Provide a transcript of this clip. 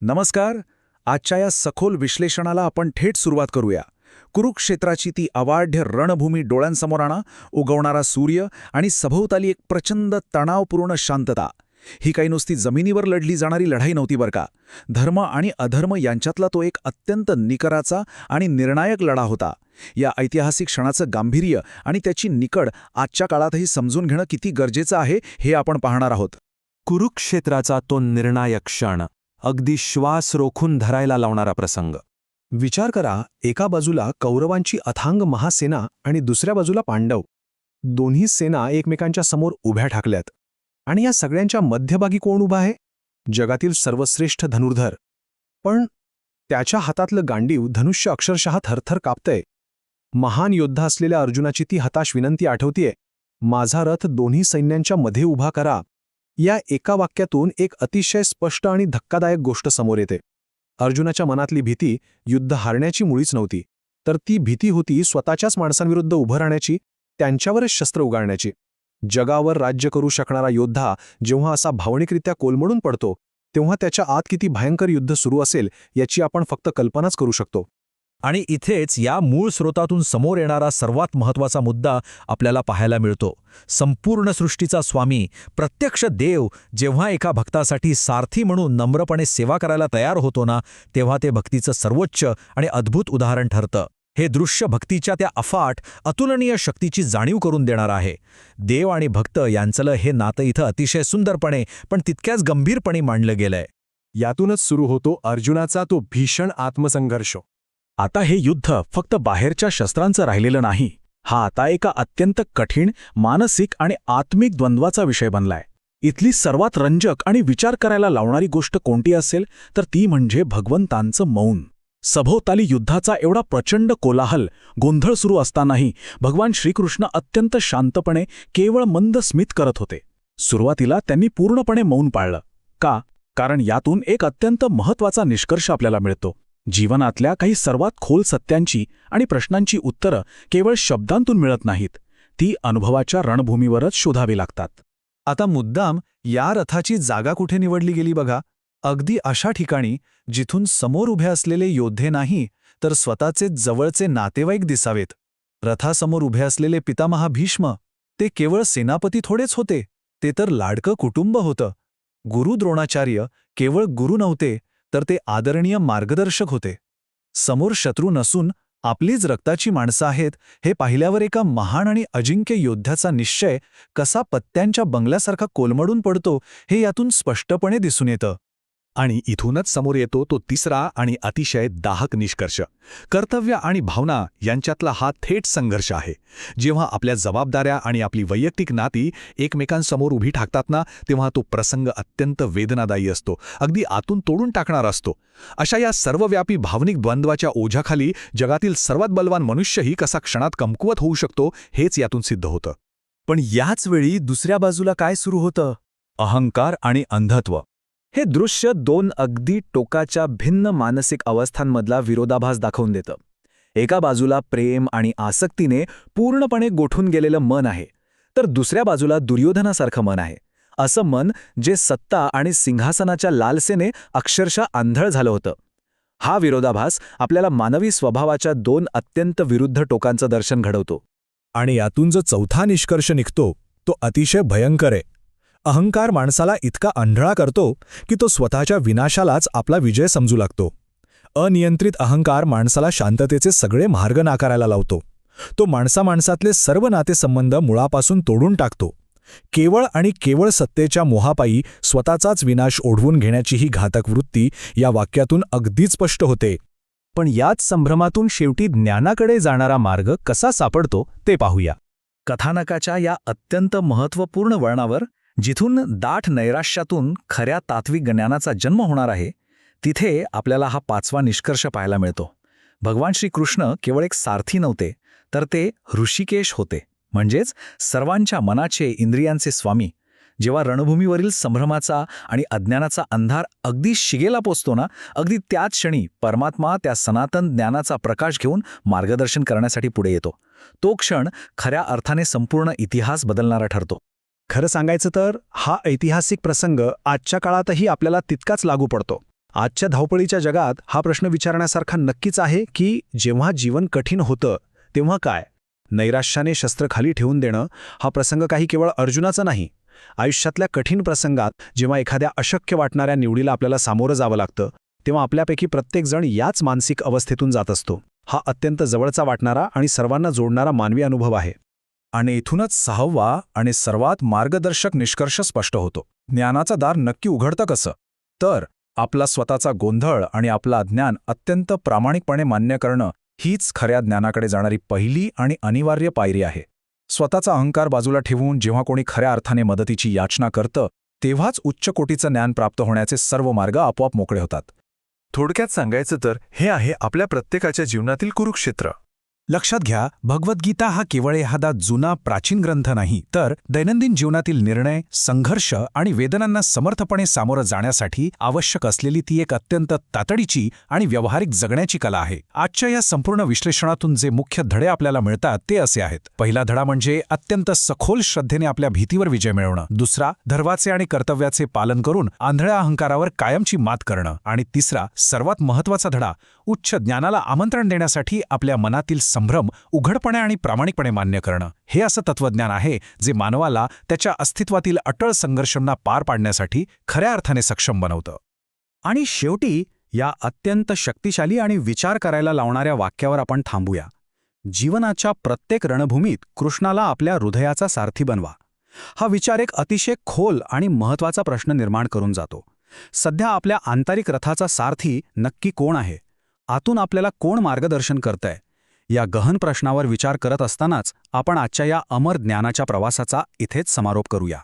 नमस्कार. आजच्या या सखोल विश्लेषणाला आपण थेट सुरुवात करूया. कुरुक्षेत्राची ती अवाढ्य रणभूमी डोळ्यांसमोर आणा, उगवणारा सूर्य आणि सभोवताली एक प्रचंड तणावपूर्ण शांतता. ही काही नुसती जमिनीवर लढली जाणारी लढाई नव्हती बरं का. धर्म आणि अधर्म यांच्यातला तो एक अत्यंत निकराचा आणि निर्णायक लढा होता. या ऐतिहासिक क्षणाचं गांभीर्य आणि त्याची निकड आजच्या काळातही समजून घेणं किती गरजेचं आहे हे आपण पाहणार आहोत. कुरुक्षेत्राचा तो निर्णायक क्षण, अगदी श्वास रोखून धरायला लावणारा प्रसंग. विचार करा, एका बाजूला कौरवांची अथांग महासेना आणि दुसऱ्या बाजूला पांडव. दोन्ही सेना एकमेकांच्या समोर उभ्या ठाकल्यात. आणि या सगळ्यांच्या मध्यभागी कोण उभा आहे? जगातील सर्वश्रेष्ठ धनुर्धर. पण त्याच्या हातातलं गांडीव धनुष्य अक्षरशः थरथर कापतंय. महान योद्धा असलेल्या अर्जुनाची ती हताश विनंती आठवतीये, माझा रथ दोन्ही सैन्यांच्या मध्ये उभा करा. या एका वाक्यातून एक अतिशय स्पष्ट आणि धक्कादायक गोष्ट समोर येते. अर्जुनाच्या मनातली भीती युद्ध हारण्याची मुळीच नव्हती, तर ती भीती होती स्वतःच्याच माणसांविरुद्ध उभं राहण्याची, त्यांच्यावरच शस्त्र उगारण्याची. जगावर राज्य करू शकणारा योद्धा जेव्हा असा भावनिकरित्या कोलमडून पडतो, तेव्हा त्याच्या आत किती भयंकर युद्ध सुरू असेल याची आपण फक्त कल्पनाच करू शकतो. आणि इथेच या मूळ स्रोतातून समोर येणारा सर्वात महत्त्वाचा मुद्दा आपल्याला पाहायला मिळतो. संपूर्ण सृष्टीचा स्वामी, प्रत्यक्ष देव जेव्हा एका भक्तासाठी सारथी म्हणून नम्रपणे सेवा करायला तयार होतो ना, तेव्हा ते भक्तीचं सर्वोच्च आणि अद्भुत उदाहरण ठरतं. हे दृश्य भक्तीच्या त्या अफाट, अतुलनीय शक्तीची जाणीव करून देणार आहे. देव आणि भक्त यांचं हे नातं इथं अतिशय सुंदरपणे पण तितक्याच गंभीरपणे मांडलं गेलंय. यातूनच सुरू होतो अर्जुनाचा तो भीषण आत्मसंघर्ष. आता हे युद्ध फक्त बाहेरच्या शस्त्रांचं राहिलेलं नाही. हा आता एका अत्यंत कठीण मानसिक आणि आत्मिक द्वंद्वाचा विषय बनलाय. इथली सर्वात रंजक आणि विचार करायला लावणारी गोष्ट कोणती असेल तर ती म्हणजे भगवंतांचं मौन. सभोवताली युद्धाचा एवढा प्रचंड कोलाहल, गोंधळ सुरू असतानाही भगवान श्रीकृष्ण अत्यंत शांतपणे केवळ मंद स्मित करत होते. सुरुवातीला त्यांनी पूर्णपणे मौन पाळलं. का? कारण यातून एक अत्यंत महत्त्वाचा निष्कर्ष आपल्याला मिळतो. जीवनातल्या काही सर्वात खोल सत्यांची आणि प्रश्नांची उत्तरं केवळ शब्दांतून मिळत नाहीत, ती अनुभवाच्या रणभूमीवरच शोधावी लागतात. आता मुद्दाम या रथाची जागा कुठे निवडली गेली बघा. अगदी अशा ठिकाणी जिथून समोर उभे असलेले योद्धे नाही तर स्वतःचे जवळचे नातेवाईक दिसावेत. रथासमोर उभे असलेले पितामह भीष्म, ते केवळ सेनापती थोडेच होते, ते तर लाडकं कुटुंब होतं. गुरु द्रोणाचार्य केवळ गुरु नव्हते, तर ते आदरणीय मार्गदर्शक होते. समोर शत्रू नसून आपलीच रक्ताची माणसं आहेत हे पाहिल्यावर एका महान आणि अजिंक्य योद्ध्याचा निश्चय कसा पत्त्यांच्या बंगल्यासारखा कोलमडून पडतो हे यातून स्पष्टपणे दिसून येतं. आणि इथूनच समोर येतो तो तिसरा आणि अतिशय दाहक निष्कर्ष. कर्तव्य आणि भावना यांच्यातला हा थेट संघर्ष आहे. जेव्हा आपल्या जबाबदाऱ्या आणि आपली वैयक्तिक नाती एकमेकांसमोर उभी ठाकतात ना, तेव्हा तो प्रसंग अत्यंत वेदनादायी असतो, अगदी आतून तोडून टाकणारा असतो. अशा या सर्वव्यापी भावनिक द्वंद्वाच्या ओझ्याखाली जगातील सर्वात बलवान मनुष्यही कसा क्षणात कमकुवत होऊ शकतो हेच यातून सिद्ध होतं. पण याच वेळी दुसऱ्या बाजूला काय सुरू होतं? अहंकार आणि अंधत्व. हे दृश्य दोन अगदी टोकाच्या भिन्न मानसिक अवस्थांमधला विरोधाभास दाखवून देतं. एका बाजूला प्रेम आणि आसक्तीने पूर्णपणे गोठून गेलेलं मन आहे, तर दुसऱ्या बाजूला दुर्योधनासारखं मन आहे. असं मन जे सत्ता आणि सिंहासनाच्या लालसेने अक्षरशः आंधळ झालं होतं. हा विरोधाभास आपल्याला मानवी स्वभावाच्या दोन अत्यंत विरुद्ध टोकांचं दर्शन घडवतो. आणि यातून जो चौथा निष्कर्ष निघतो तो अतिशय भयंकर आहे. अहंकार माणसाला इतका आंधळा करतो की तो स्वतःच्या विनाशालाच आपला विजय समजू लागतो. अनियंत्रित अहंकार माणसाला शांततेचे सगळे मार्ग नाकारायला लावतो. तो माणसामाणसातले सर्व नातेसंबंध मुळापासून तोडून टाकतो. केवळ आणि केवळ सत्तेच्या मोहापायी स्वतःचाच विनाश ओढवून घेण्याची ही घातक वृत्ती या वाक्यातून अगदीच स्पष्ट होते. पण याच संभ्रमातून शेवटी ज्ञानाकडे जाणारा मार्ग कसा सापडतो ते पाहूया. कथानकाच्या या अत्यंत महत्त्वपूर्ण वळणावर, जिथून दाट नैराश्यातून खऱ्या तात्विक ज्ञानाचा जन्म होणार आहे, तिथे आपल्याला हा पाचवा निष्कर्ष पाहायला मिळतो. भगवान श्रीकृष्ण केवळ एक सारथी नव्हते, तर ते ऋषिकेश होते, म्हणजेच सर्वांच्या मनाचे, इंद्रियांचे स्वामी. जेव्हा रणभूमीवरील संभ्रमाचा आणि अज्ञानाचा अंधार अगदी शिगेला पोचतो ना, अगदी त्याच क्षणी परमात्मा त्या सनातन ज्ञानाचा प्रकाश घेऊन मार्गदर्शन करण्यासाठी पुढे येतो. तो क्षण खऱ्या अर्थाने संपूर्ण इतिहास बदलणारा ठरतो. खरं सांगायचं तर हा ऐतिहासिक प्रसंग आजच्या काळातही आपल्याला तितकाच लागू पडतो. आजच्या धावपळीच्या जगात हा प्रश्न विचारण्यासारखा नक्कीच आहे की जेव्हा जीवन कठीण होतं तेव्हा काय? नैराश्याने शस्त्र खाली ठेवून देणं हा प्रसंग काही केवळ अर्जुनाचा नाही. आयुष्यातल्या कठीण प्रसंगात जेव्हा एखाद्या अशक्य वाटणाऱ्या निवडीला आपल्याला सामोरं जावं लागतं तेव्हा आपल्यापैकी प्रत्येकजण याच मानसिक अवस्थेतून जात असतो. हा अत्यंत जवळचा वाटणारा आणि सर्वांना जोडणारा मानवी अनुभव आहे. आणि इथूनच 6वा आणि सर्वात मार्गदर्शक निष्कर्ष स्पष्ट होतो. ज्ञानाचं दार नक्की उघडतं कसं? तर आपला स्वतःचा गोंधळ आणि आपलं अज्ञान अत्यंत प्रामाणिकपणे मान्य करणं हीच खऱ्या ज्ञानाकडे जाणारी पहिली आणि अनिवार्य पायरी आहे. स्वतःचा अहंकार बाजूला ठेवून जेव्हा कोणी खऱ्या अर्थाने मदतीची याचना करतं तेव्हाच उच्च कोटीचं ज्ञान प्राप्त होण्याचे सर्व मार्ग आपोआप मोकळे होतात. थोडक्यात सांगायचं तर हे आहे आपल्या प्रत्येकाच्या जीवनातील कुरुक्षेत्र. लक्षात घ्या, भगवद्गीता हा केवळ एखादा जुना प्राचीन ग्रंथ नाही, तर दैनंदिन जीवनातील निर्णय, संघर्ष आणि वेदनांना समर्थपणे सामोरं जाण्यासाठी आवश्यक असलेली ती एक अत्यंत तातडीची आणि व्यावहारिक जगण्याची कला आहे. आजच्या या संपूर्ण विश्लेषणातून जे मुख्य धडे आपल्याला मिळतात ते असे आहेत. पहिला धडा म्हणजे अत्यंत सखोल श्रद्धेने आपल्या भीतीवर विजय मिळवणं. दुसरा, धर्माचे आणि कर्तव्याचे पालन करून आंधळ्या अहंकारावर कायमची मात करणं. आणि तिसरा, सर्वात महत्त्वाचा धडा, उच्च ज्ञानाला आमंत्रण देण्यासाठी आपल्या मनातील संभ्रम उघडपणे आणि प्रामाणिकपणे मान्य करणं. हे असं तत्वज्ञान आहे जे मानवाला त्याच्या अस्तित्वातील अटळ संघर्षांना पार पाडण्यासाठी खऱ्या अर्थाने सक्षम बनवतं. आणि शेवटी या अत्यंत शक्तिशाली आणि विचार करायला लावणाऱ्या वाक्यावर आपण थांबूया. जीवनाच्या प्रत्येक रणभूमीत कृष्णाला आपल्या हृदयाचा सारथी बनवा. हा विचार एक अतिशय खोल आणि महत्त्वाचा प्रश्न निर्माण करून जातो. सध्या आपल्या आंतरिक रथाचा सारथी नक्की कोण आहे? आतून आपल्याला कोण मार्गदर्शन करतंय? या गहन प्रश्नावर विचार करत असतानाच आपण आजच्या या अमर ज्ञानाच्या प्रवासाचा इथेच समारोप करूया.